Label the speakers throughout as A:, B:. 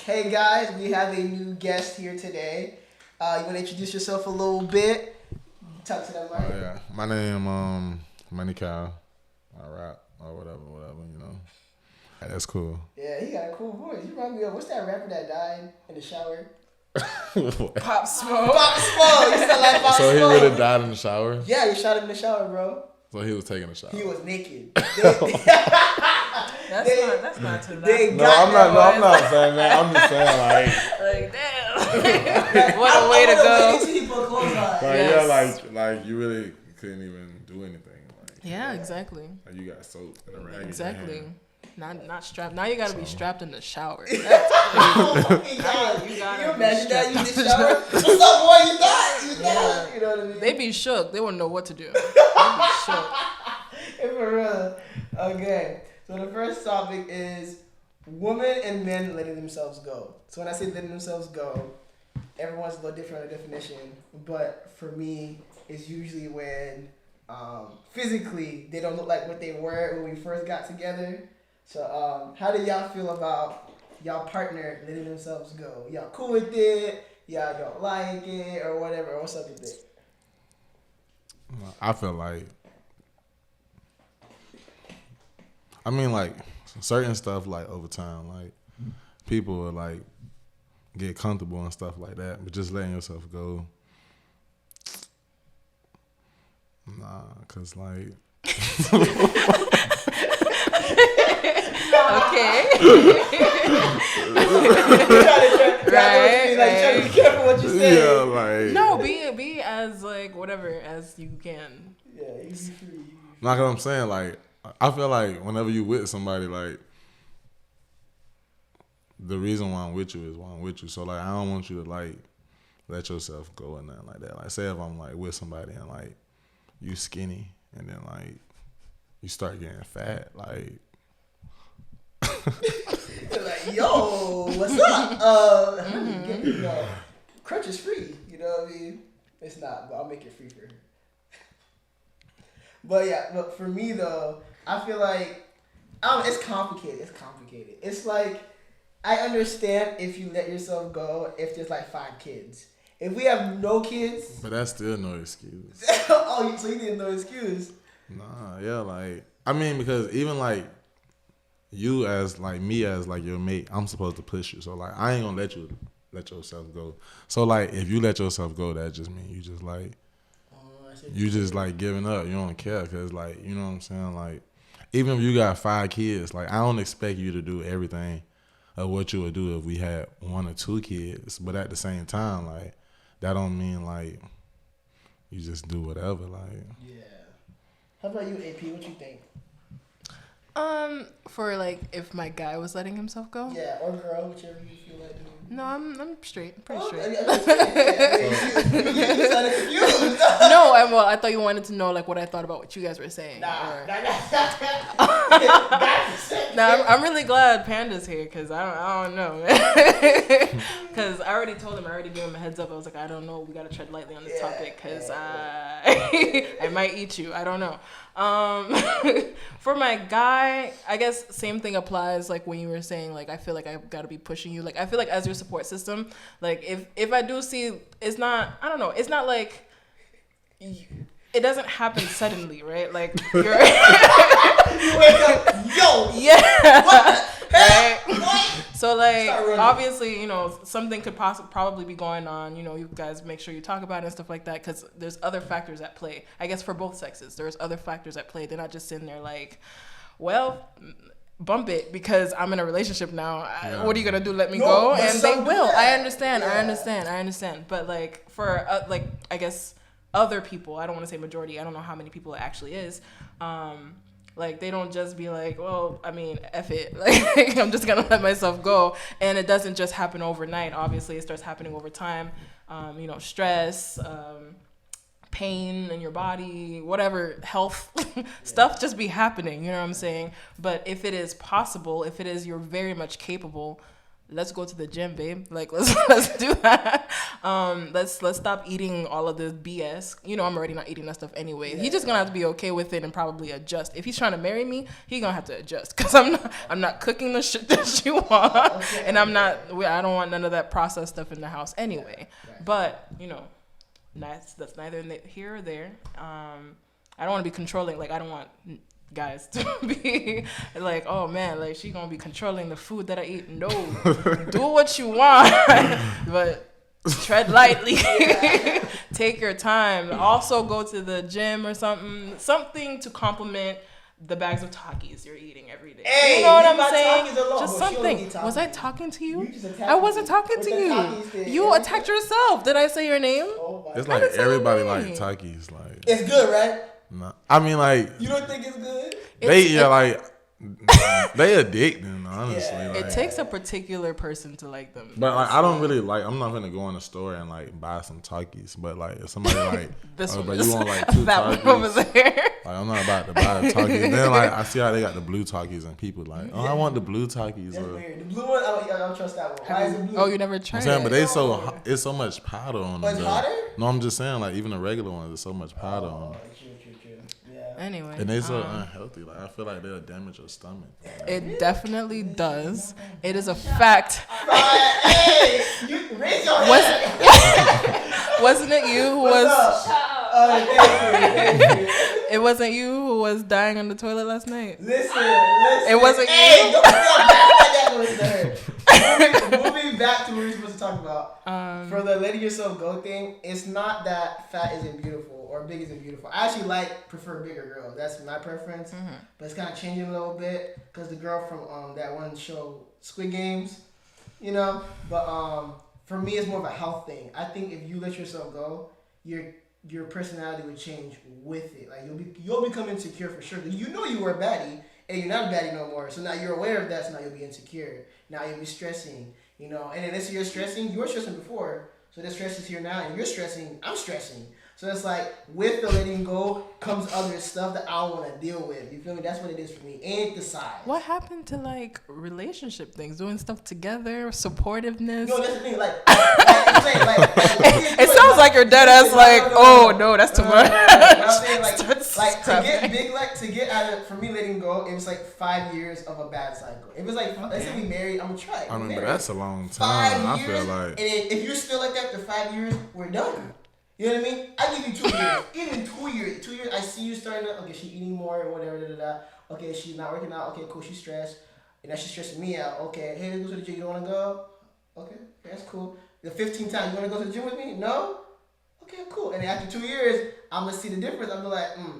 A: Hey guys, we have a new guest here today. You want to introduce yourself a little bit? Talk to them, right?
B: Yeah, my name Money Cow. I rap or whatever, you know. That's cool.
A: Yeah, he got a cool voice. You remind me of what's that rapper that died in the shower?
C: Pop Smoke.
A: Pop Smoke. You sound like Pop
B: So he
A: Smoke.
B: really died in the shower?
A: Yeah, you shot him in the shower, bro.
B: So he was taking a shower.
A: He was naked.
C: That's not too
A: They
C: bad.
B: I'm not saying that. I'm just saying
C: Like damn. What a way to go.
B: Like you really couldn't even do anything. Like,
C: Yeah, exactly.
B: Like you got soap in a rag.
C: Exactly. Not strapped. Now you gotta be strapped in the shower. That's
A: Oh my God. You imagine that you in the shower? What's up, boy? You died. You died. You know what I mean?
C: They be shook. They wouldn't know what to do. They be shook.
A: For real. Okay. So the first topic is women and men letting themselves go. So when I say letting themselves go, everyone's a little different on the definition. But for me, it's usually when physically they don't look like what they were when we first got together. So how do y'all feel about y'all partner letting themselves go? Y'all cool with it? Y'all don't like it or whatever? What's up with it?
B: I feel like, I mean, like certain stuff, like over time, like people will like get comfortable and stuff like that, but just letting yourself go, nah, cause like.
C: Okay.
A: Try to be careful what you say.
B: Yeah, like.
C: No, be as like whatever as you can.
A: Yeah, you be free.
B: Like what I'm saying, like I feel like whenever you with somebody, like the reason why I'm with you is why I'm with you. So like I don't want you to like let yourself go or nothing like that. Like say if I'm like with somebody and like you skinny and then like you start getting fat, like
A: like, yo, what's up? Crunch is free. You know what I mean? It's not, but I'll make it free for her. But yeah, but for me though, I feel like it's complicated. It's like I understand if you let yourself go if there's like 5 kids. If we have no kids,
B: but that's still no excuse.
A: Oh, so you need no excuse?
B: Nah, yeah, like I mean because even like you as like me as like your mate, I'm supposed to push you. So like I ain't gonna let you let yourself go. So like if you let yourself go, that just means you just like you just like giving up. You don't care because like you know what I'm saying. Like even if you got 5 kids, like I don't expect you to do everything of what you would do if we had 1 or 2 kids. But at the same time, like that don't mean like you just do whatever. Like
A: yeah. How about you, AP? What you think?
C: For like if my guy was letting himself go.
A: Yeah, or girl, whichever you feel like doing.
C: No, I'm straight. I'm pretty straight.
A: You sounded confused.
C: No, I thought you wanted to know like what I thought about what you guys were saying.
A: Nah.
C: I'm really glad Panda's here because I don't know. Because I already told him, I already gave him a heads up. I was like, I don't know. We got to tread lightly on this topic because I might eat you. I don't know. For my guy, I guess same thing applies like when you were saying like I feel like I've got to be pushing you. Like I feel like as your support system, like if I do see, it's not, I don't know, it's not like it doesn't happen suddenly, right? Like you're
A: you wake up, yo,
C: yeah,
A: what the hell?
C: right?
A: What?
C: So like obviously, you know, something could probably be going on. You know, you guys make sure you talk about it and stuff like that because there's other factors at play. I guess for both sexes, there's other factors at play. They're not just sitting there like, well, bump it because I'm in a relationship now. Yeah. What are you gonna do? Let me go? And they will. Yeah. I understand. But like for like I guess other people, I don't want to say majority. I don't know how many people it actually is. Like they don't just be like, well, I mean, F it. Like I'm just gonna let myself go. And it doesn't just happen overnight. Obviously, it starts happening over time. You know, stress, pain in your body, whatever, health stuff just be happening. You know what I'm saying? But if it is possible, if it is you're very much capable, let's go to the gym, babe. Like, let's do that. Let's stop eating all of the BS. You know, I'm already not eating that stuff anyway.
A: Yeah.
C: He's just gonna have to be okay with it and probably adjust. If he's trying to marry me, he gonna have to adjust because I'm not cooking the shit that you want,
A: Okay.
C: and I don't want none of that processed stuff in the house anyway.
A: Right.
C: But you know, that's neither here or there. I don't want to be controlling. Like, I don't want guys to be like, oh man, like she gonna be controlling the food that I eat. No, do what you want, but tread lightly. Take your time. Also go to the gym or something to complement the bags of Takis you're eating every day.
A: Hey,
C: you know what
A: you
C: I'm
A: got
C: saying?
A: Takis alone,
C: Just
A: but she only
C: something.
A: eat Takis.
C: Was I talking to you?
A: You just attacked
C: I wasn't
A: me
C: talking
A: with
C: to
A: the
C: you.
A: Takis thing.
C: You attacked yourself. Did I say your name?
A: Oh my
B: It's
A: God.
B: like
C: didn't say
B: everybody
C: your
B: like
C: name.
B: Takis. Like,
A: It's good, right?
B: nah. I mean, like
A: You don't think it's good?
B: they addicting, honestly.
A: Yeah.
B: Like,
C: It takes a particular person to like them.
B: but like I don't really like. I'm not gonna go in the store and like buy some Takis. But like if somebody like,
C: This
B: oh,
C: one
B: but
C: is
B: you want like 2
C: that
B: Takis?
C: one over there.
B: Like I'm not about to buy the Takis. And then like I see how they got the blue Takis and people like, oh, I want the blue Takis.
A: That's
B: Or,
A: weird. The blue one, I don't trust that one. Why is it blue?
C: Oh, you never
B: I'm
C: tried
B: saying,
C: it.
B: but they so hot, it's so much powder on
A: Oh,
B: them.
A: it's
B: though.
A: hotter?
B: No, I'm just saying like even the regular ones, there's so much powder on
A: Oh,
B: them.
A: true. Yeah.
C: Anyway,
B: And they so unhealthy. Like I feel like they'll damage your stomach.
C: it definitely does. It is a fact.
A: Hey, you raise your hand.
C: Wasn't it you who
A: What's
C: was?
A: up? Thank you.
C: It wasn't you who was dying on the toilet last night.
A: Listen.
C: It wasn't
A: Hey,
C: you?
A: don't feel bad like that was her. Moving back to what we were supposed to talk about. For the letting yourself go thing, it's not that fat isn't beautiful or big isn't beautiful. I actually prefer bigger girls. That's my preference. But it's kind of changing a little bit because the girl from that one show, Squid Games, you know. But for me, it's more of a health thing. I think if you let yourself go, your personality would change with it. Like you'll become insecure for sure. You know you were a baddie and you're not a baddie no more. So now you're aware of that. So now you'll be insecure. Now you'll be stressing. You know, and then this you're stressing. You were stressing before. So the stress is here now, and you're stressing. I'm stressing. So it's like with the letting go comes other stuff that I don't want to deal with. You feel me? That's what it is for me. And the size.
C: What happened to like relationship things, doing stuff together, supportiveness?
A: No, that's the thing. Like I'm saying,
C: It sounds like you're dead ass. Like, oh no, that's too much.
A: I'm saying, like to
C: Stop
A: get
C: it.
A: big, like to get out of for me letting go, it was like 5 years of a bad cycle. It was like let's say we married, I'm gonna try it.
B: I mean, but
A: Married.
B: that's a long
A: 5
B: time. I
A: years,
B: feel like.
A: and then if you're still like that after 5 years, we're done. You know what I mean? I give you 2 years. Even 2 years. 2 years, I see you starting to, okay, she's eating more or whatever, Okay, she's not working out. Okay, cool, she's stressed. And now she's stressing me out. Okay, hey, let's go to the gym. You don't want to go? Okay, that's cool. The 15th time, you want to go to the gym with me? No? Okay, cool. And then after 2 years, I'm going to see the difference. I'm going to be like,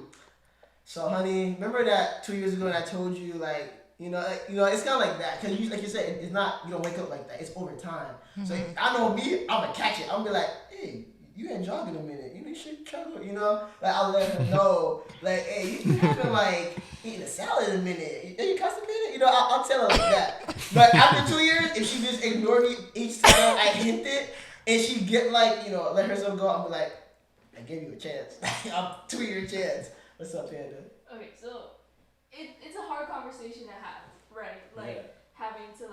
A: So, honey, remember that 2 years ago when I told you, like, it's kind of like that. Because, like you said, it's not, you don't wake up like that. It's over time. So, I know me, I'm going to catch it. I'm going to be like, hey, you ain't jogging a minute. You should try to, like I'll let her know, like, hey, you haven't like eating a salad in a minute. Are you constipated? I'll tell her like that. But after 2 years, if she just ignore me each time I hint it, and she get like, let herself go, I'll be like, I gave you a chance. I'm 2 year chance. What's up, Panda?
D: Okay, so it's a hard conversation to have, right? Like having to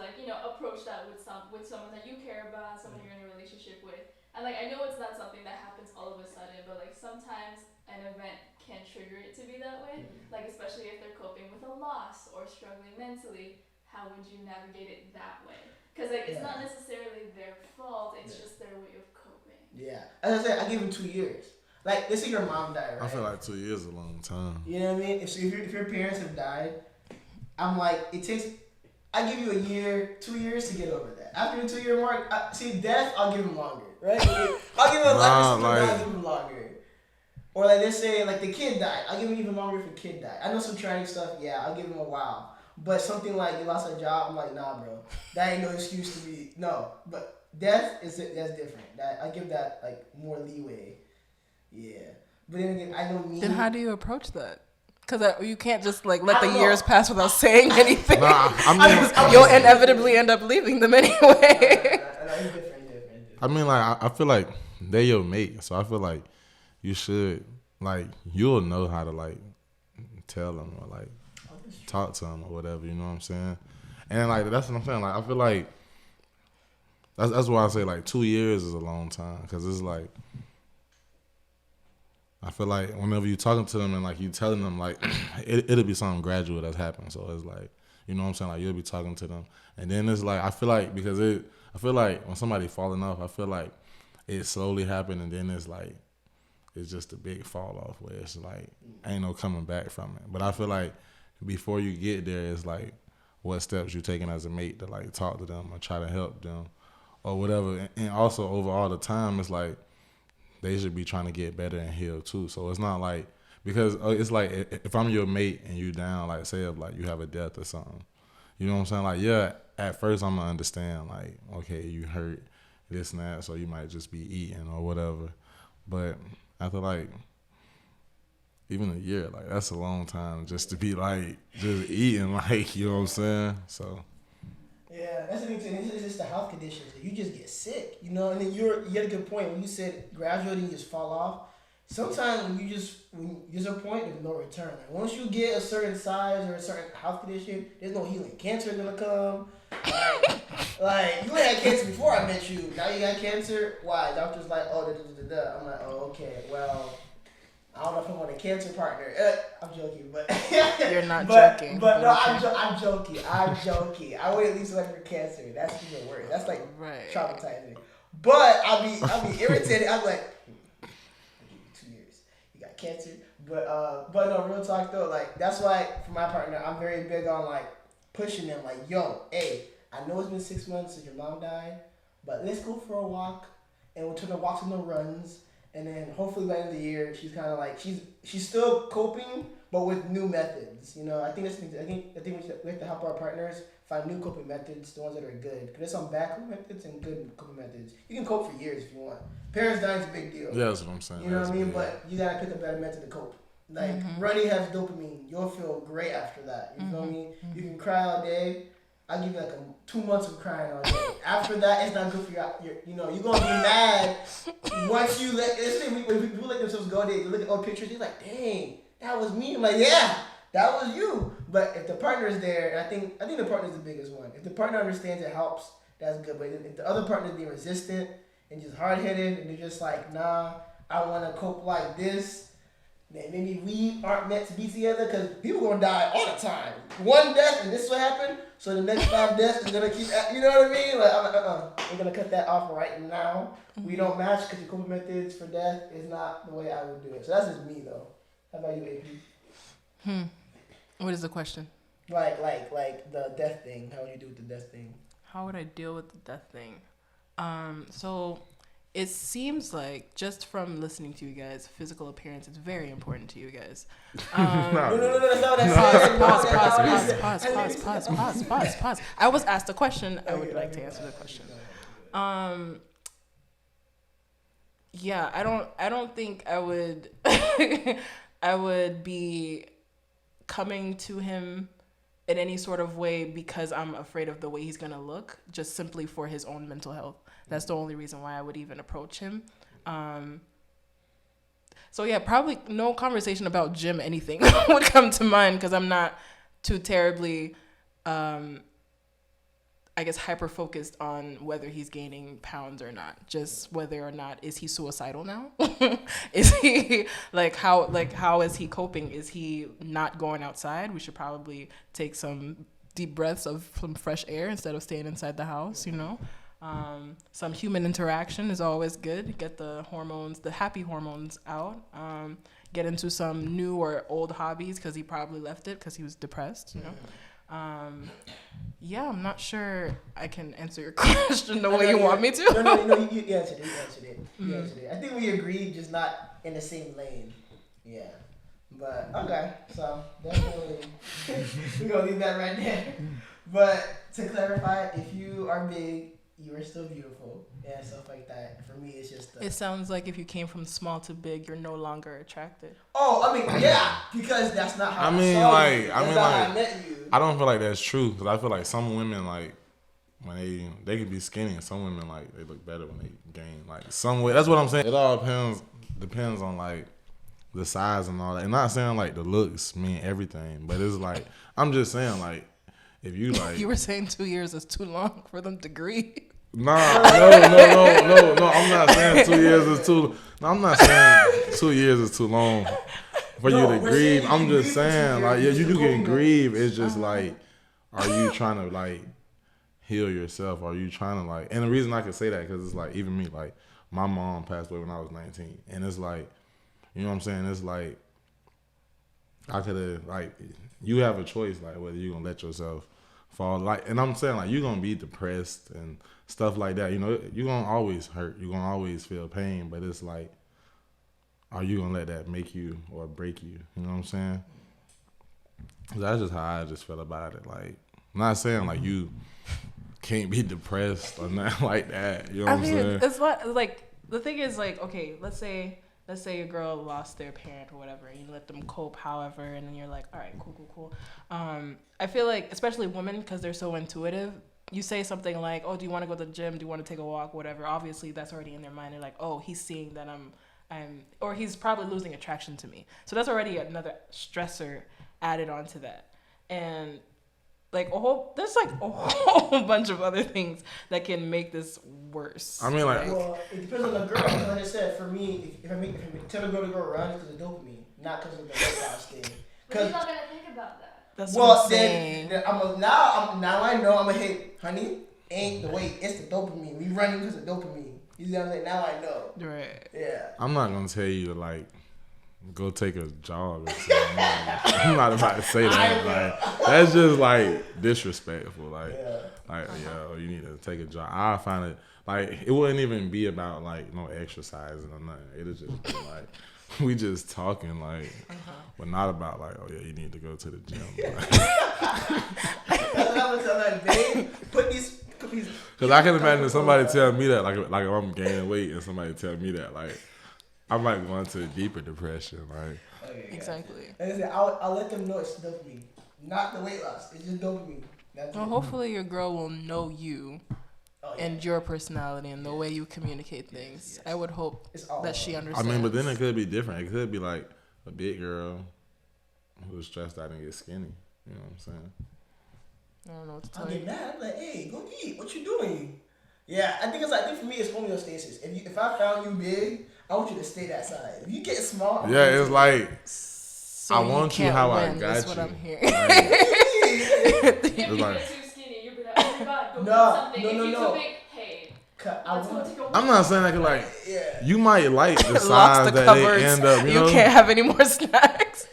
D: approach that with someone that you care about, someone you're in a relationship with. And like I know it's not something that happens all of a sudden, but like sometimes an event can trigger it to be that way. Like especially if they're coping with a loss or struggling mentally, how would you navigate it that way? Because like it's not necessarily their fault; it's just their way of coping.
A: Yeah, as I said, I give them 2 years. Like let's say your mom died, right?
B: I feel like 2 years is a long time.
A: You know what I mean? If your parents have died, I'm like I give you a year, 2 years to get over that. After the 2 year mark, death, I'll give him longer, right? I'll give him I'll give him longer. Or like let's say like the kid died, I'll give him even longer if the kid died. I know some tragic stuff, I'll give him a while. But something like you lost a job, I'm like, nah, bro, that ain't no excuse to be no. But death that's different. That I give that like more leeway. Yeah, but then again, I know me.
C: Then how do you approach that? Because you can't just like let the years pass without saying anything.
B: Nah,
C: You'll inevitably end up leaving them anyway.
A: It's different.
B: I mean, like I feel like they're your mate, so I feel like you should like you'll know how to like tell them or like talk to them or whatever. You know what I'm saying? And like that's what I'm saying. Like I feel like That's why I say like 2 years is a long time, because it's like, I feel like whenever you talking to them and like you telling them like it'll be something gradual that's happened. So it's like, you know what I'm saying, like you'll be talking to them, and then it's like I feel like I feel like when somebody falling off, I feel like it slowly happened, and then it's like it's just a big fall off where it's like ain't no coming back from it. But I feel like before you get there, it's like what steps you taking as a mate to like talk to them or try to help them or whatever. And also over all the time, it's like they should be trying to get better and heal too. So it's not like, because it's like if I'm your mate and you down, like say if like you have a death or something, you know what I'm saying? Like, yeah, at first I'm gonna understand like, okay, you hurt this and that, so you might just be eating or whatever. But after like even a year, like that's a long time just to be like just eating, like, you know what I'm saying? So
A: yeah, that's the thing too. It's just the health conditions. You just get sick, you know. And then you had a good point when you said gradually you just fall off. Sometimes when there's a point, there's no return. Like once you get a certain size or a certain health condition, there's no healing. Cancer is gonna come. Like you had cancer before I met you. Now you got cancer. Why? Doctor's like, oh, da. I'm like, oh, okay. Well, I don't know if I want a cancer partner. I'm joking, but
C: you're not joking.
A: But no, okay. I'm joking. I would at least like for cancer. That's even worse. That's like traumatizing. But I'll be irritated. I'm like, I'll give you 2 years. You got cancer. But no, real talk though. Like that's why for my partner, I'm very big on like pushing them. Like, yo, hey, I know it's been 6 months since your mom died, but let's go for a walk, and we'll turn the walks into runs. And then hopefully by the end of the year, she's kind of like she's still coping, but with new methods. You know, I think we have to help our partners find new coping methods, the ones that are good. Because there's some bad coping methods and good coping methods. You can cope for years if you want. Parents dying is a big deal.
B: Yeah, that's what I'm saying.
A: You know what I mean? But you gotta pick a better method to cope. Like running has dopamine. You'll feel great after that. You feel me? You can cry all day. I'll give you like 2 months of crying all day. After that, it's not good for your you know, you're going to be mad once you when people let themselves go, they look at old pictures, they're like, dang, that was me. I'm like, yeah, that was you. But if the partner is there, and I think the partner is the biggest one. If the partner understands, it helps, that's good. But if the other partner is being resistant and just hard-headed, and they're just like, nah, I want to cope like this, then maybe we aren't meant to be together, because people going to die all the time. One death, and this is what happened, so the next 5 deaths is going to keep, you know what I mean? Like, I'm like, we're going to cut that off right now. We don't match, because your coping methods for death is not the way I would do it. So that's just me, though. How about you, AP?
C: What is the question?
A: Like the death thing. How would you do with the death thing?
C: How would I deal with the death thing? So it seems like, just from listening to you guys, physical appearance is very important to you guys.
A: No,
C: Pause. I was asked a question. I would like to answer the question. Yeah, I don't think I would I would be coming to him in any sort of way because I'm afraid of the way he's gonna look, just simply for his own mental health. That's the only reason why I would even approach him. So yeah, probably no conversation about gym anything would come to mind, because I'm not too terribly, I guess, hyper focused on whether he's gaining pounds or not. Just whether or not, is he suicidal now? Is he how is he coping? Is he not going outside? We should probably take some deep breaths of some fresh air instead of staying inside the house, you know? Some human interaction is always good. Get the happy hormones out. Get into some new or old hobbies, because he probably left it because he was depressed, you know? Yeah, I'm not sure I can answer your question the way you want me to.
A: No, you answered it. I think we agreed, just not in the same lane. Yeah. But, okay, so definitely, we're going to leave that right there. But to clarify, if you are big, you are still beautiful and stuff like that. For me, it's just...
C: It sounds like if you came from small to big, you're no longer attracted.
A: Oh, I mean, yeah, because that's not how I met you.
B: I don't feel like that's true, because I feel like some women, like, when they can be skinny, and some women, like, they look better when they gain, like, some way. That's what I'm saying. It all depends on, like, the size and all that. And not saying, like, the looks mean everything, but it's like, I'm just saying, like, if you, like...
C: You were saying 2 years is too long for them to agree.
B: Nah, no. I'm not saying 2 years is too. No, I'm not saying 2 years is too long for you to grieve. I'm just saying, like, yeah, you can grieve. It's just like, are you trying to like heal yourself? Are you trying to like? And the reason I can say that because it's like even me, like my mom passed away when I was 19, and it's like, you know what I'm saying? It's like I could have like you have a choice like whether you're gonna let yourself fall like, and I'm saying like you're gonna be depressed and stuff like that. You know, you're gonna always hurt. You're gonna always feel pain, but it's like, are you gonna let that make you or break you? You know what I'm saying? That's just how I just feel about it. Like, I'm not saying like you can't be depressed or nothing like that. You know what I'm saying?
C: It's like the thing is like, okay, let's say a girl lost their parent or whatever, and you let them cope however, and then you're like, all right, cool. I feel like, especially women, because they're so intuitive, you say something like, oh, do you want to go to the gym? Do you want to take a walk? Whatever. Obviously, that's already in their mind. They're like, oh, he's seeing that or he's probably losing attraction to me. So that's already another stressor added onto that. And like there's like a whole bunch of other things that can make this worse.
B: I mean, like,
A: well, it depends on the girl. Like I said, for me, if I tell a girl to go around, it's because of dopamine, not because of the weight loss thing.
D: But you're not gonna think about that.
C: That's what I'm saying.
A: Then now I know I'm gonna hit, honey. Ain't the weight, it's the dopamine. We running because of dopamine. You know what I'm saying? Now I know.
C: Right.
A: Yeah.
B: I'm not gonna tell you to like go take a jog or something. I'm not about to say that. Like, that's just like disrespectful. Like, yo, you need to take a jog. I find it like it wouldn't even be about like no exercising or nothing. It'll just be like we just talking like, but not about like, oh yeah, you need to go to the gym. Like,
A: That's what I'm telling babe. Put these.
B: Cause I can imagine somebody tell me that like if I'm gaining weight and somebody tell me that like I might go into a deeper depression. Like,
A: okay,
C: exactly.
A: Like I said, I'll let them know it's dopamine, not the weight loss. It's just dopamine. That's
C: Well, hopefully your girl will know you and your personality and the way you communicate things. Yes. I would hope that she understands.
B: I mean, but then it could be different. It could be like a big girl who's stressed out and gets skinny. You know what I'm saying?
C: I don't know what to tell
A: I'll
C: you.
A: get mad. I'm like, hey, go eat. What you doing? Yeah, I think for me it's homeostasis. If I found you big, I want you to stay that size. If you get small,
B: it's like
C: so
B: I want you how I got
C: that's
B: you.
C: What I'm hearing.
D: If you get too skinny, you'll be like, oh my god, go do something. If you're too big, hey, let's go take a walk.
B: I'm not saying that like you might like the size that
C: cupboards.
B: they end up. You know?
C: Can't have any more snacks.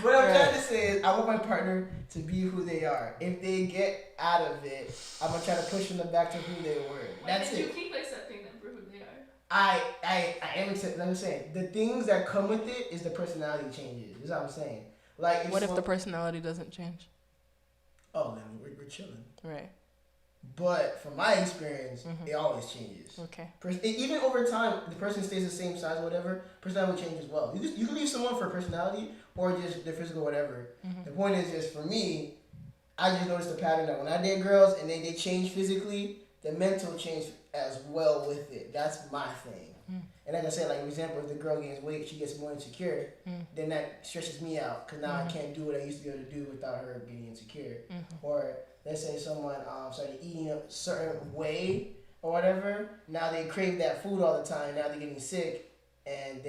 A: What I'm trying to say is, I want my partner to be who they are. If they get out of it, I'm gonna try to push them back to who they were. That's it.
D: You keep accepting them for who they are.
A: I am accepting. Like I'm saying, the things that come with it is the personality changes. Is what I'm saying. Like,
C: what if the personality doesn't change?
A: Oh, then we're chilling.
C: Right.
A: But from my experience, it always changes.
C: Okay.
A: Even over time, the person stays the same size or whatever, personality will change as well. You can leave someone for personality or just their physical whatever. The point is just for me, I just noticed the pattern that when I date girls and they change physically, the mental change as well with it. That's my thing. And like I said, like for example, if the girl gains weight, she gets more insecure, then that stresses me out because now I can't do what I used to be able to do without her being insecure. Or let's say someone started eating a certain way or whatever, now they crave that food all the time, now they're getting sick, and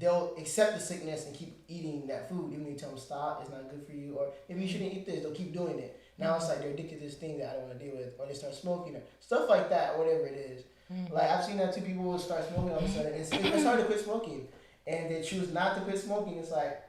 A: they'll accept the sickness and keep eating that food, even if you tell them stop, it's not good for you, or maybe you shouldn't eat this, they'll keep doing it. Now it's like they're addicted to this thing that I don't want to deal with, or they start smoking, or stuff like that, whatever it is. Like I've seen that two people will start smoking all of a sudden, it's hard to quit smoking, and they choose not to quit smoking. It's like,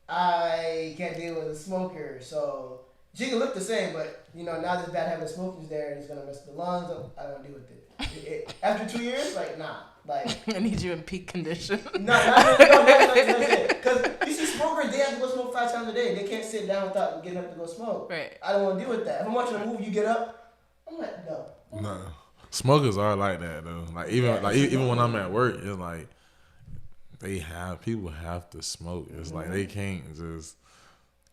A: I can't deal with a smoker, so she can look the same, but now this bad habit of smoking is there, and it's gonna mess with the lungs. I don't deal with it. After 2 years, like nah, like
C: I need you in peak condition.
A: No, that's it. Because you see smokers, they have to go smoke 5 times a day. They can't sit down without getting up to go smoke.
C: Right.
A: I don't want to deal with that. If I'm watching a movie, you get up. I'm like, no.
B: No, smokers are like that though. Like even when I'm at work, it's like people have to smoke. It's like they can't just.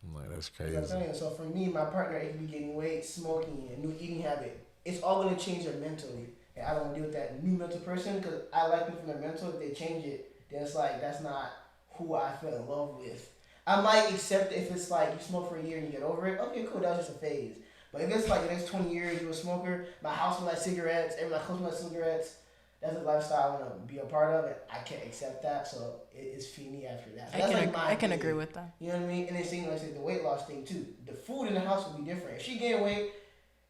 B: I'm like, that's crazy.
A: That's what I'm saying. So for me, my partner, if we gaining weight, smoking, a new eating habit, it's all gonna change her mentally. And I don't want to deal with that new mental person because I like them from their mental. If they change it, then it's like that's not who I fell in love with. I might accept it if it's like you smoke for a year and you get over it. Okay, cool, that was just a phase. But if it's like the next 20 years you're a smoker, my house smells like cigarettes, every my clothes smell like cigarettes. That's a lifestyle I want to be a part of, and I can't accept that. So it's feed after that. So
C: I can agree with that.
A: You know what I mean? And then same like the weight loss thing too. The food in the house will be different. If she gain weight,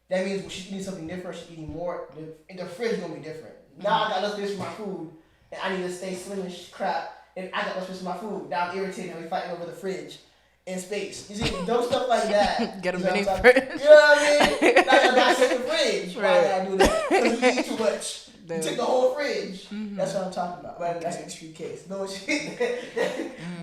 A: that means when she's eating something different, she's eating more. The fridge is gonna be different. Now I got less space for my food, and I need to stay slim and crap. And I got less space for my food. Now I'm irritated. And we fighting over the fridge and space. You see, dumb stuff like that.
C: Get a mini fridge.
A: You know what I mean? Like I got to the fridge.
C: Right.
A: Why did I do that? Because you eat too much. You
C: Dude.
A: took the whole fridge.
C: Mm-hmm.
A: That's what I'm talking about. But that's an extreme case. No shit.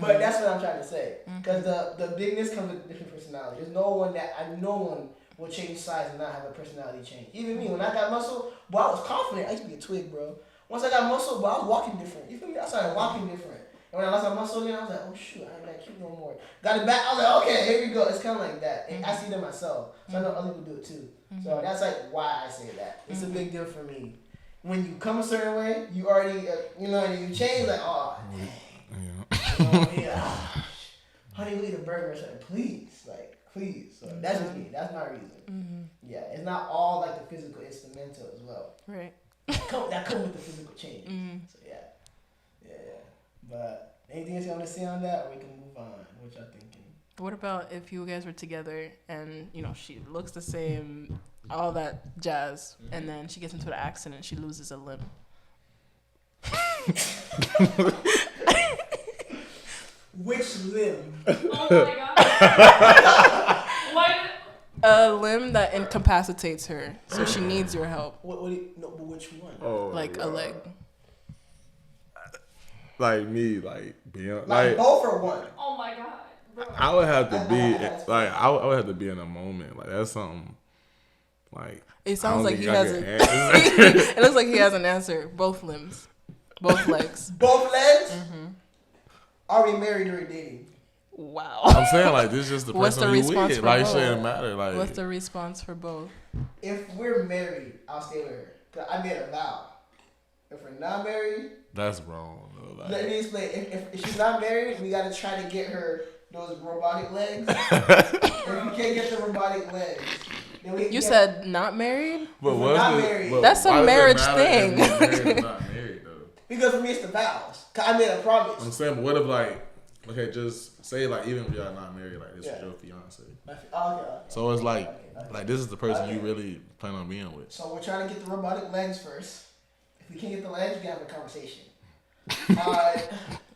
A: But that's what I'm trying to say. Because the bigness comes with different personality. There's no one will change size and not have a personality change. Even me, when I got muscle, boy, I was confident. I used to be a twig, bro. Once I got muscle, boy, I was walking different. You feel me? I started walking different. And when I lost my muscle again, I was like, oh shoot, I ain't that cute no more. Got it back. I was like, okay, here we go. It's kind of like that. And I see that myself. So I know other people do it too. So that's like why I say that. It's a big deal for me. When you come a certain way, you already, and you change, like, oh, dang. Honey, we eat a burger or something. Please. So that's just me. That's my reason. Yeah, it's not all like the physical, it's the mental as well.
C: Right.
A: That comes with the physical change. So yeah. But anything else you want to say on that, or we can move on? What y'all thinking?
C: What about if you guys were together and she looks the same, all that jazz, and then she gets into an accident, she loses a limb?
A: Which limb?
D: Oh my god. Why?
C: A limb that incapacitates her, so she needs your help.
A: But which one?
B: Oh,
C: like a leg.
B: Like me, like being
A: Like both or one?
D: Oh my god. Bro.
B: I would have to be like I would have to be in a moment. Like that's something. Like
C: It sounds like he
B: has
C: has it looks like he has an answer. Both limbs, both legs.
A: Both legs? Are we married or dating?
C: Wow.
B: I'm saying like this is just the
C: What's
B: person
C: the
B: you
C: response
B: with.
C: for
B: Like it
C: both?
B: shouldn't matter. Like
C: What's the response for both?
A: If we're married, I'll stay with her. 'Cause I made a vow. If we're not married,
B: that's wrong. Though. Like,
A: let me explain. If she's not married, we gotta try to get her those robotic legs. If we can't get the robotic legs, then we
C: You said not married?
B: but
A: if we're
B: what's
A: not
B: the-
A: married.
B: but
C: That's some
B: why does it
C: marriage
B: matter if
C: thing.
B: you're married or not married though.
A: Because for me, it's the vows. 'Cause I made a promise.
B: I'm saying, but what if like, okay, just say like even if y'all not married, like this is your fiance.
A: Okay.
B: So it's like this is the person you really plan on being with.
A: So we're trying to get the robotic legs first. If we can't get the legs, we can have a conversation.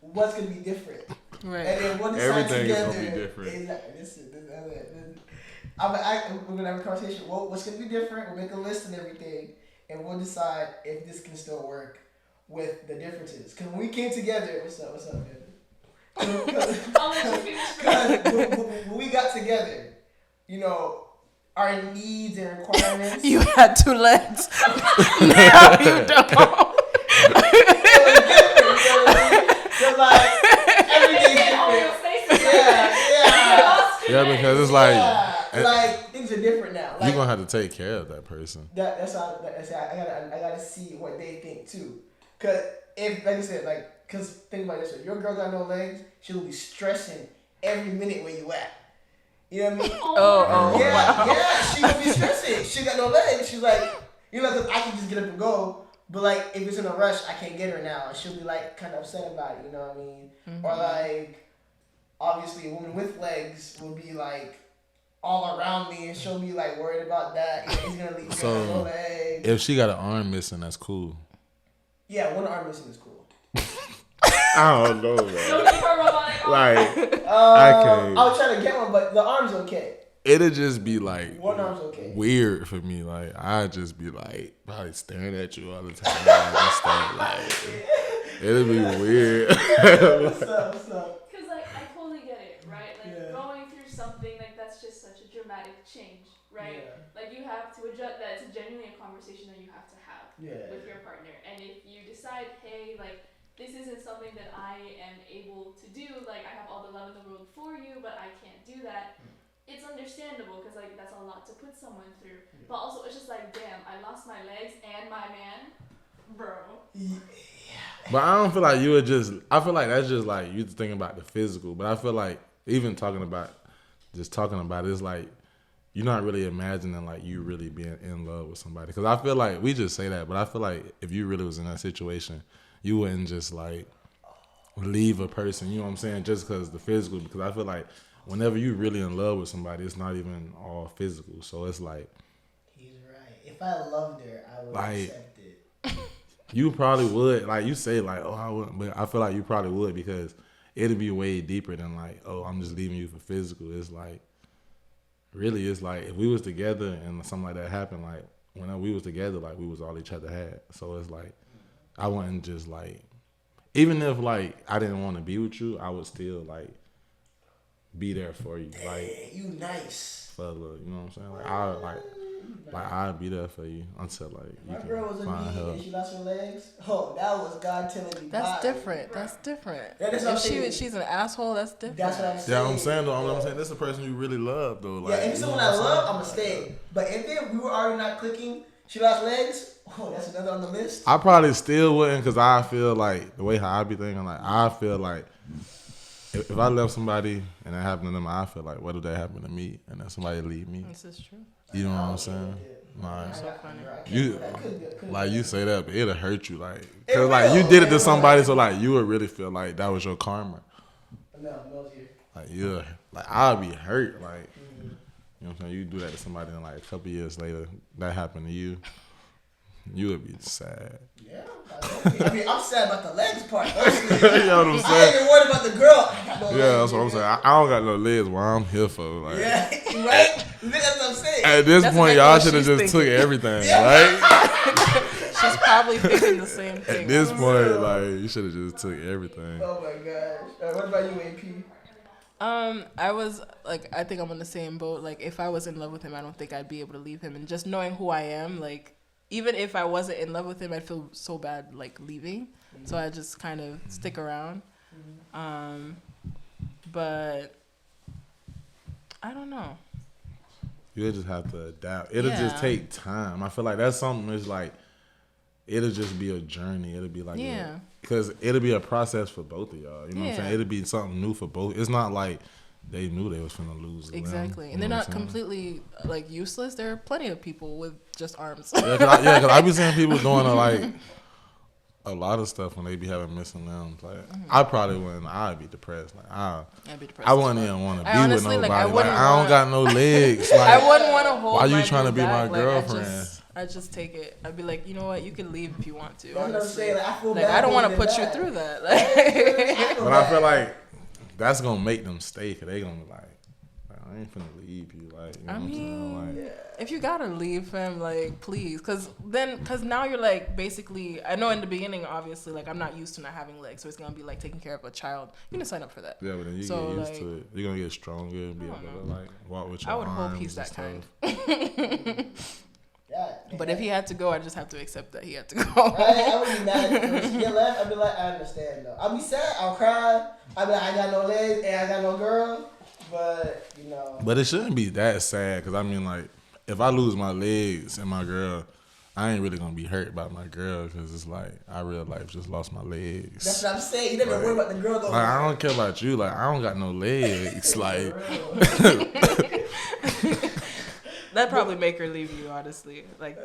A: What's gonna be different?
C: Right.
A: And then we'll decide
B: Everything
A: together.
B: is gonna be different.
A: Exactly. We're gonna have a conversation. What's gonna be different? We'll make a list and everything, and we'll decide if this can still work with the differences. Because when we came together, what's up, man?
D: I'll let you finish first.
A: When we got together, our needs and requirements.
C: You had 2 legs. Now you don't.
A: So like everything's different.
B: Yeah, because it's like
A: like things are different now. Like,
B: you're gonna have to take care of that person.
A: that's how I gotta see what they think too. Cause if like I said, cause think about this: if your girl got no legs, she'll be stressing every minute where you at. You know what I mean?
C: Oh,
A: Yeah, she will be stressing. She got no legs. She's like, cause I can just get up and go. But like, if it's in a rush, I can't get her now. And she'll be like, kind of upset about it. You know what I mean? Or like, obviously, a woman with legs will be like all around me, and she'll be like worried about that. He's gonna leave
B: So,
A: no legs.
B: if she got an arm missing, that's cool.
A: Yeah, one arm missing is cool.
B: I don't know, man.
D: Don't give her robotic arm.
B: Like,
A: I
B: can't.
A: was trying to get one, but the arm's okay.
B: it'll just be like
A: One arm's okay.
B: weird for me. Like I'd just be like probably staring at you all the time and stuff. Like it'll be weird.
A: What's up?
D: Because I totally get it, right? Going through something that's just such a dramatic change, right?
A: Yeah.
D: You have to adjust. That's genuinely a conversation that you have to have with your partner. And if you decide, hey, this isn't something that I am able to do. I have all the love in the world for you, but I can't do that. It's understandable because that's a lot to put someone through. But also it's just damn, I lost my legs and my man, bro.
A: Yeah.
B: But I don't feel like you would just. I feel like that's just like you thinking about the physical. But I feel like even talking about it is like you're not really imagining like you really being in love with somebody. Because I feel like we just say that, but I feel like if you really was in that situation, you wouldn't just like leave a person. You know what I'm saying? Just because the physical. Because I feel like whenever you really in love with somebody, it's not even all physical. So it's like
A: he's right. If I loved her, I would
B: like,
A: accept it.
B: You probably would. Like you say, like, oh, I wouldn't, but I feel like you probably would because it'd be way deeper than like, oh, I'm just leaving you for physical. It's like. Really, it's like if we was together and something like that happened, like when we was together, like we was all each other had. So it's like I wouldn't just like, even if like I didn't want to be with you, I would still like be there for you. Like
A: you nice.
B: For the, you know what I'm saying? Like I'd be there for you until like you
A: my
B: can
A: girl was a
B: find
A: knee
B: help.
A: and she lost her legs. Oh, that was God telling me.
C: That's
A: bye.
C: different. That's different.
A: That is what I'm
C: If
A: saying.
C: she's an asshole, that's different.
A: That's what I'm saying.
B: Yeah, I'm saying though. I'm saying this is a person you really love though. Like,
A: yeah, if someone I love, I'ma stay. But if we were already not clicking, she lost legs. Oh, that's another on the list.
B: I probably still wouldn't because I feel like the way how I be thinking, like I feel like if I left somebody and that happened to them, I feel like what if that happened to me and then somebody leave me?
C: This is true.
B: You know what I'm saying? Like
C: So funny.
B: you, like you say that, but it'll hurt you, like because like you did it to somebody, so like you would really feel like that was your karma.
A: No,
B: like you, like I'll be hurt, like you know what I'm saying. You do that to somebody, and like a couple years later, that happened to you. You would be sad.
A: Yeah, I mean, I'm sad about the legs part. Honestly.
B: You know what I'm
A: I
B: saying?
A: ain't even worried about the girl.
B: Yeah, that's what I'm saying. I don't got no legs. What I'm here for, like.
A: Yeah, right. That's what I'm saying.
B: At this
C: That's
B: point,
C: exactly
B: y'all
C: what
B: should have
C: she's
B: just
C: thinking.
B: took everything, right?
C: She's probably thinking the same
B: At
C: thing.
B: this point, like you should have just took everything.
A: Oh my gosh. What about you, AP?
C: I was like, I think I'm on the same boat. Like, if I was in love with him, I don't think I'd be able to leave him. And just knowing who I am, like, even if I wasn't in love with him, I'd feel so bad, like, leaving. Mm-hmm. So I just kind of stick around. Mm-hmm. But I don't know.
B: You'll just have to adapt. It'll just take time. I feel like that's something that's like, it'll just be a journey. It'll be like, because it'll be a process for both of y'all. You know what I'm saying? It'll be something new for both. It's not like they knew they was finna lose.
C: Exactly. And they're not completely like useless. There are plenty of people with just arms.
B: Cause I be seeing people doing a lot of stuff when they be having missing limbs. Like I probably wouldn't. I'd be depressed. Like I'd be depressed. I wouldn't even want to be with nobody. Like, I don't got no legs. Like,
C: I wouldn't want to hold.
B: Why you trying to be my girlfriend?
C: I just take it. I'd be like, you know what? You can leave if you want to.
A: That's what I'm saying. Like, I feel
C: like I don't want to put you through that. Like,
B: but I feel like that's gonna make them stay. Cause they gonna be like, I ain't finna leave you. Like, you know what I'm saying? Like,
C: if you gotta leave him, like, please, cause now you're like basically. I know in the beginning, obviously, like I'm not used to not having legs, so it's gonna be like taking care of a child. You can sign up for that.
B: Yeah, but then you get used to it. You're gonna get stronger and be able to like walk with your arms.
C: I would hope he's that kind.
A: But
C: if he had to go, I just have to accept that he had to go.
A: I would be mad if he left. I'd be like, I understand though. I'll be sad. I'll cry. I'll be like, I got no legs and I got no girl. But you know.
B: But it shouldn't be that sad, because I mean, like, if I lose my legs and my girl, I ain't really gonna be hurt about my girl, because it's like I real life just lost my legs.
A: That's what I'm saying. You never worry about the girl though.
B: Like, I don't care about you. Like, I don't got no legs. Like.
C: That'd probably make her leave you, honestly. Like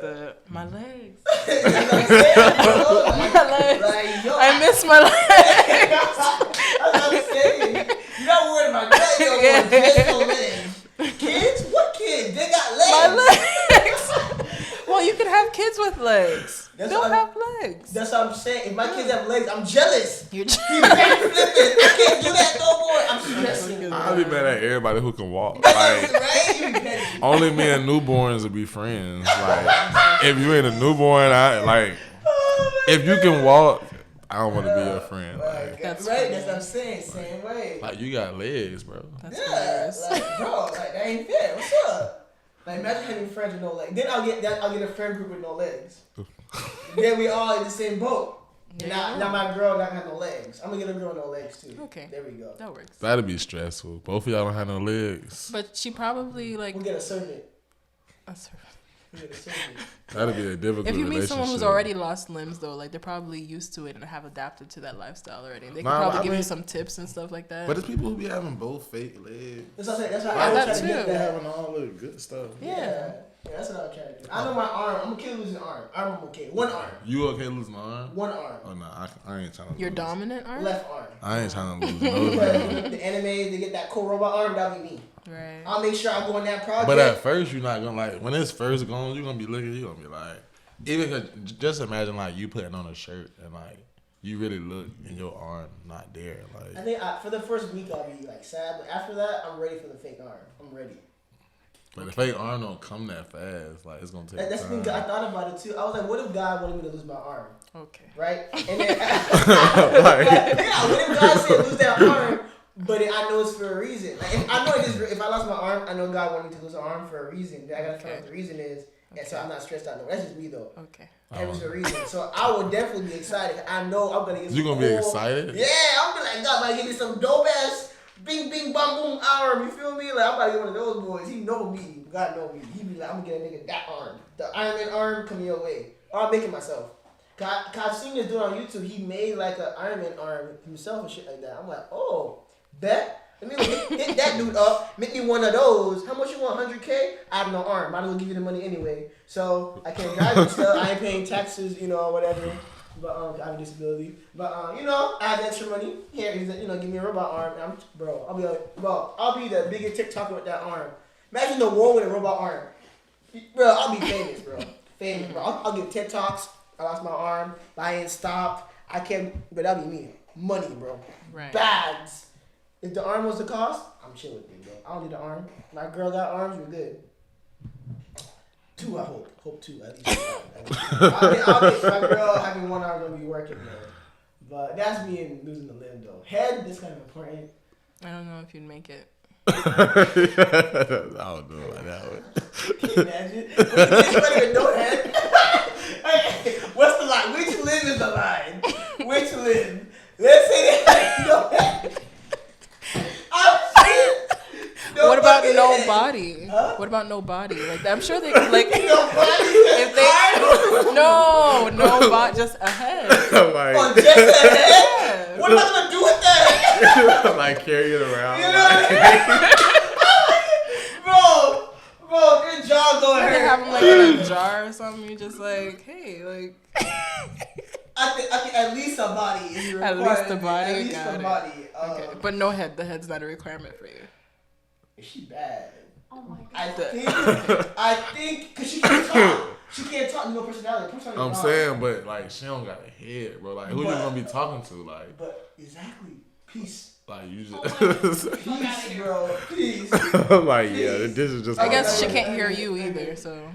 C: my legs.
A: You know what I'm saying?
C: My legs.
A: Like, yo,
C: I miss my legs.
A: That's what I'm saying. You're not worried about that. You're worried about legs. Kids? What kids? They got legs.
C: My legs. Well, you can have kids with legs. They don't have legs.
A: That's what I'm saying. If my kids have legs, I'm jealous.
C: You're
A: He can't flip it. I can't do that no more. I'm stressing.
B: I'll be mad at everybody who can walk. Like,
A: right?
B: only me and newborns will be friends. Like, if you ain't a newborn, if you can walk, I don't want to be your friend. Like,
A: That's right. That's what I'm saying. Same way.
B: Like, you got legs, bro.
C: That's
A: hilarious. Like, bro, like that ain't fair. What's up? Like, imagine having friends with no legs. Then I'll get a friend group with no legs. Then we all in the same boat. Now my girl not have no legs. I'm gonna get a girl with no legs too.
C: Okay.
A: There we go.
C: That works.
B: That'd be stressful. Both of y'all don't have no legs.
C: But she probably like.
A: We'll get a servant.
C: A servant.
A: Yeah, the soldiers.
B: That'd be a difficult
C: If you meet
B: relationship.
C: someone who's already lost limbs, though, like they're probably used to it and have adapted to that lifestyle already. They can probably give you some tips and stuff like that.
B: But it's people who be having both fake legs.
A: That's what I'm saying. That's why
C: Yeah,
A: I was
C: that
A: trying to get
C: too.
B: They
A: that.
B: having all the good stuff.
C: Yeah.
A: Yeah, that's what I was trying to do. I know my arm. I'm okay losing an arm. I'm okay. One arm.
B: You okay losing an arm?
A: One arm.
B: Oh no, I ain't trying to.
C: Your
B: lose.
C: dominant arm?
A: Left arm.
B: I ain't trying to lose no
A: Because
B: arm.
A: the animes, they get that cool robot arm. That'll be me.
C: Right.
A: I'll make sure I go in that project.
B: But at first, you're not gonna like when it's first going. You're gonna be looking. You're gonna be like, even cause just imagine like you putting on a shirt and like you really look and your arm not there. Like
A: I think for the first week I'll be like sad, but after that I'm ready for the fake arm. I'm ready.
B: But the fake arm don't come that fast. Like it's gonna take
A: That's
B: time.
A: been. I thought about it too. I was like, what if God wanted me to lose my arm?
C: Okay.
A: Right? And then
B: Like,
A: yeah, what if God said lose that arm? But I know it's for a reason. Like if I know it is, if I lost my arm, I know God wanted me to lose an arm for a reason. Then I gotta find out what the reason is, and so I'm not stressed out. No, that's just me though.
C: Okay.
A: And it's a reason. So I would definitely be excited. I know I'm gonna get.
B: you gonna be excited?
A: Yeah, I'm gonna be like, God, might give me some dope ass, bing bing bam boom arm. You feel me? Like I'm about to get one of those boys. He know me. God know me. He be like, I'm gonna get a nigga that arm, the Iron Man arm coming your way. Or I'm making myself. Cause I've seen this dude on YouTube. He made like an Iron Man arm himself and shit like that. I'm like, oh, bet. Let me hit that dude up. Make me one of those. How much you want? 100K? I have no arm. Might as well give you the money anyway. So I can't drive and stuff. I ain't paying taxes, or whatever. But I have a disability. But I have extra money. Here, give me a robot arm. I'll be the biggest TikToker with that arm. Imagine the world with a robot arm. Bro, I'll be famous, bro. Famous, bro. I'll give TikToks. I lost my arm. I ain't stopped. I can't. But that'll be me. Money, bro.
C: Right.
A: Bags. If the arm was the cost, I'm chill with it, bro. I don't need the arm. My girl got arms, we're good. 2, I hope. Hope 2, at least. I'll get my girl having one arm gonna be working, bro. But that's me and losing the limb, though. Head, this kind of important.
C: I don't know if you'd make it.
B: I don't know about that one.
A: Can you imagine? Anybody with no head? Hey, what's the line? Which limb is the line? Which limb? Let's say that no head.
C: What about no
A: head.
C: body?
A: Huh?
C: What about no body? Like I'm sure they like
A: No body?
C: if they no body, just a head.
B: Like,
A: Oh, just a head?
C: Yeah.
A: What am I gonna do with that?
B: like carry it around.
A: You know what I mean? Bro, your jaw going
C: You
A: hurt.
C: have them like in a jar or something. You just like, hey, like.
A: I think at least a body is required.
C: At least a body?
A: At least
C: Got
A: a
C: it.
A: body.
C: Okay, but no head. The head's not a requirement for you.
A: Is she bad?
D: Oh my
A: I
D: god.
A: think, cause she can't talk. She can't talk. No personality.
B: I'm saying, but like she don't got a head, bro. Like who you gonna be talking to? Like,
A: But exactly. Peace.
B: like you
D: Oh
B: just.
D: Fuck outta
A: Peace,
D: here.
A: bro. Peace.
B: I'm like, yeah, this is just.
C: I guess she can't hear you either. So